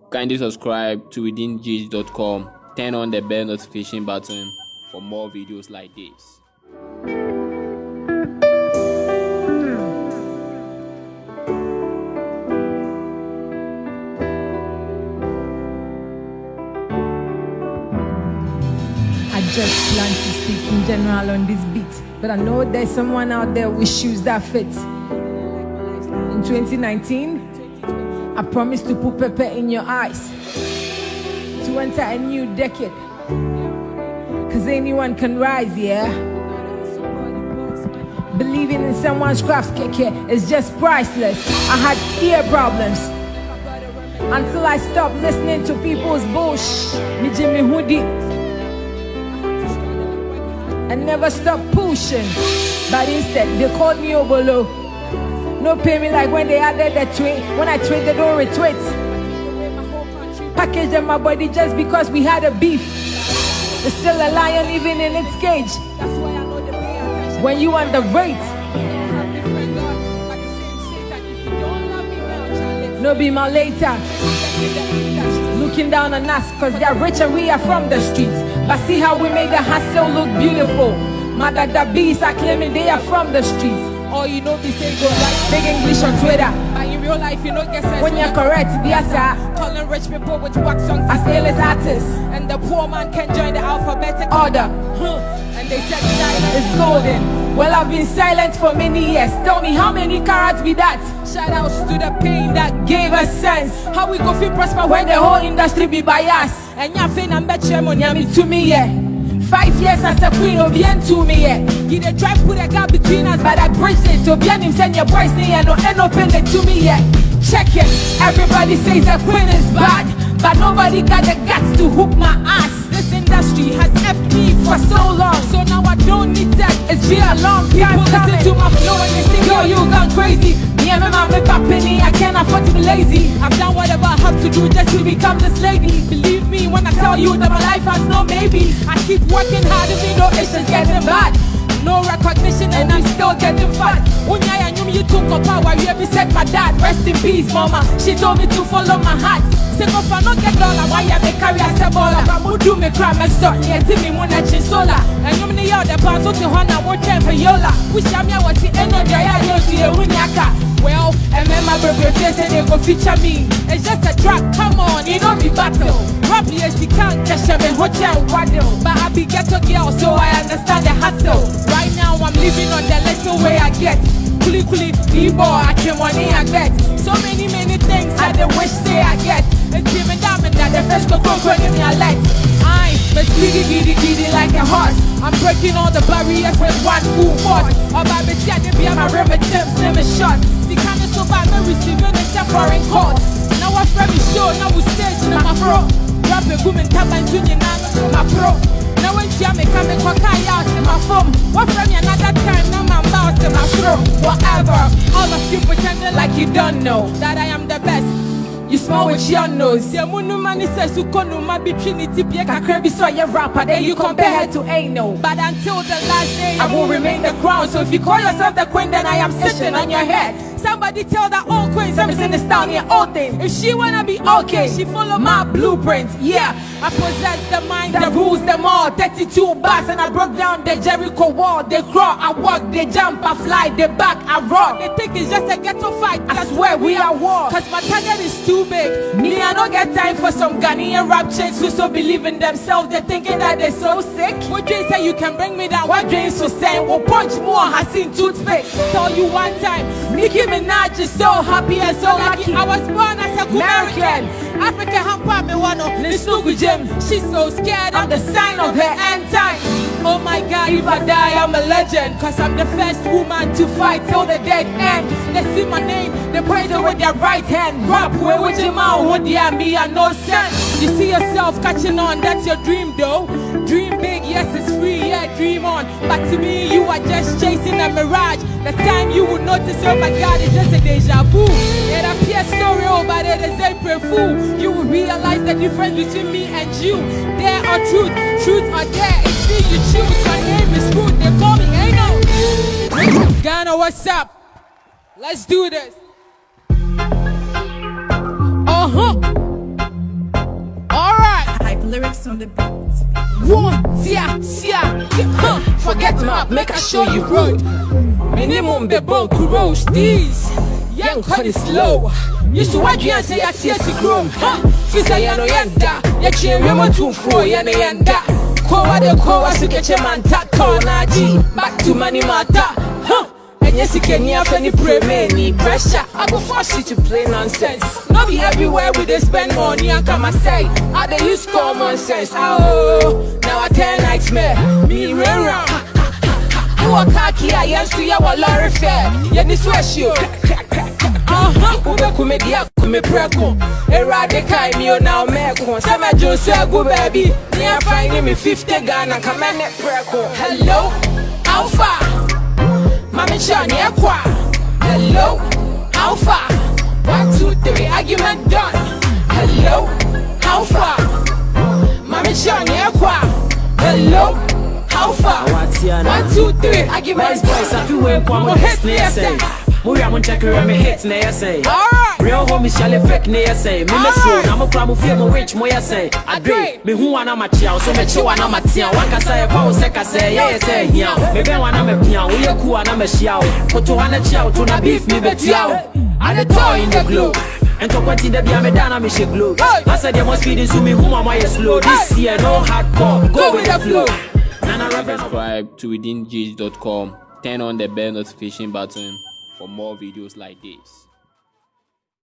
Kindly subscribe to withingh.com. Turn on the bell notification button for more videos like this. I just plan to speak in general on this beat, but I know there's someone out there with shoes that fit. In 2019, I promise to put pepper in your eyes to enter a new decade. Cause anyone can rise, yeah? Believing in someone's crafts, keke, is just priceless. I had ear problems until I stopped listening to people's bullshit. Me Jimmy Hoodie. And never stop pushing, but instead they called me Obolo. No pay me like when they added the tweet. When I tweet, they don't retweet. Package in my body just because we had a beef. There's still a lion even in its cage. When you underrate, no be my later. Looking down on us cause they're rich and we are from the streets. But see how we made the hustle look beautiful. Mother the bees are claiming they are from the streets. All you know be say go like big English on Twitter, but in real life you don't get sense. When you're correct, yes sir. Calling rich people with wax songs as A-list artists, and the poor man can join the alphabetical order. And they said silence is golden. Well, I've been silent for many years. Tell me how many carats be that? Shout outs to the pain that gave us sense. How we go feel prosper when the whole industry be biased. And ya fin and bet your money to me, yeah. 5 years as a queen, Obian to me, yeah. You the drive put a gap between us, but I bridged it. Obian him send your boys near no end open it to me, yeah. Check it. Everybody says the queen is bad, but nobody got the guts to hook my ass. This industry has effed me for so long, so now I don't need that. It's been a long time coming. Listen to my flow and they think, yo, you gone crazy. Me and my mom make a penny, I can't afford to be lazy. I've done whatever I have to do just to become this lady. Believe me when I tell you that my life has no maybe. I keep working hard and me no issues getting bad. No recognition and I'm still getting fat. Unya and you took up power, you ever said my dad, rest in peace mama. She told me to follow my heart. Say go for no get dollar, why you make carry a baller? But do me cry, make start, yeah, see me when I chin solar. And you mean the pants out to Hana, what time for Yola? Wish I'm here, what's the energy, I know to you, Unyaka. Well, and then my brother says they go feature me. It's just a track, come on, it don't be battle. Rap yes, you can't catch them in hotel waddle. But I be ghetto girl, so I understand the hustle. Right now I'm living on the little way I get. Kuli kuli, D-boy, I can money I get. So many things I the wish say I get. And Tim and Diamond that the first go in your life. I'm but giddy like a horse. I'm breaking all the barriers with one full force. Or by the chat, they be my river temps, never shot. The kind of so bad, I'm receiving a foreign court. Now I'm very sure, now we stage in my pro. Rap a woman, tap and junior, my pro. Now when she make a out in my phone. What from me another time, now my mouth in my throat. Whatever, all of you pretending like you don't know that I am the best. You smell with your nose. Your money says you can't be Trinity. Pieka Kirby saw your rapper. Then you compare her to Ano. But until the last day, I will remain the crown. So if you call yourself the queen, then I am sitting on your head. Somebody tell that old queen, somebody's in the style near old thing. If she wanna be okay, she follow my blueprint. Yeah, I possess the mind that rules them all. 32 bars and I broke down the Jericho wall. They crawl, I walk, they jump, I fly, they back, I rock. They think it's just a ghetto fight. I swear we are war. Cause my target is too big. Me, I don't get time for some Ghanaian rap chicks who so believe in themselves. They're thinking that they're so sick. What dreams say you can bring me down? What dreams to say? We'll punch more, I seen toothpick. Tell you one time, Nicki Minaj is so happy and so lucky. I was born as a good American. Africa hampa me one of Nisugu Jim. She's so scared, I'm the sign of her end time. Oh my God, if I die, I'm a legend. Cause I'm the first woman to fight till the dead end. They see my name, they praise it with their right hand. Rap, where would you mouth, me, I no sense. You see yourself catching on, that's your dream though. Dream big, yes it's free, yeah, dream on. But to me, you are just chasing a mirage. The time you will notice, oh my God, it's just a deja vu. It appears so real, but it is April Fool. You will realize the difference between me and you. Dare or truth, truth or dare, it's me you choose. My name is Food, they call me Ano. Ghana, what's up? Let's do this. on the beat. One, forget map, make I show you road. Minimum be bon roast these. Young honey slow. Used to watch you and say I see a grow. Fisa yano yanda, ya chiyemo tumfo yana yanda. Kowa de kowa sukeche mantaka naji. Back to money matter. And yes, you can hear any pre pressure. I go force you to play nonsense. Not be everywhere we they spend money and come and say, I they use common sense. Oh, now I tell nightmare. Me run. Who a khaki I am to your lorry fair. Yeah, this was you. Ube kumedia kume preko. Era de kai mi now meko. Sama Jose go baby. Near finding me 50 Ghana come and preko. Hello, Alpha. Mami Shani Aqua. Hello, how far? 1, 2, 3, argument done. Hello, how far? Mami Shani Aqua. Hello, how far? 1, 2, 3, argument done. Movie I'm check her me hits na ya say. Alright. Real homie shall fake na ya say. Me me slow na mo kra mo feel mo rich mo ya say. Adre me hu wana ma chia so me che wana ma tia. Waka say fa o se ka say yeah say here. Me be wana me pia wo ye ku wana me shia o. Koto wana chia to na beef me betia o. I the toy in the glow. And to quanti de bia me dana me shake glow. I said they must feed so me hu ma ya slow. This year no hardcore. Go with the flow. Subscribe to withingh.com. Turn on the bell notification button for more videos like this.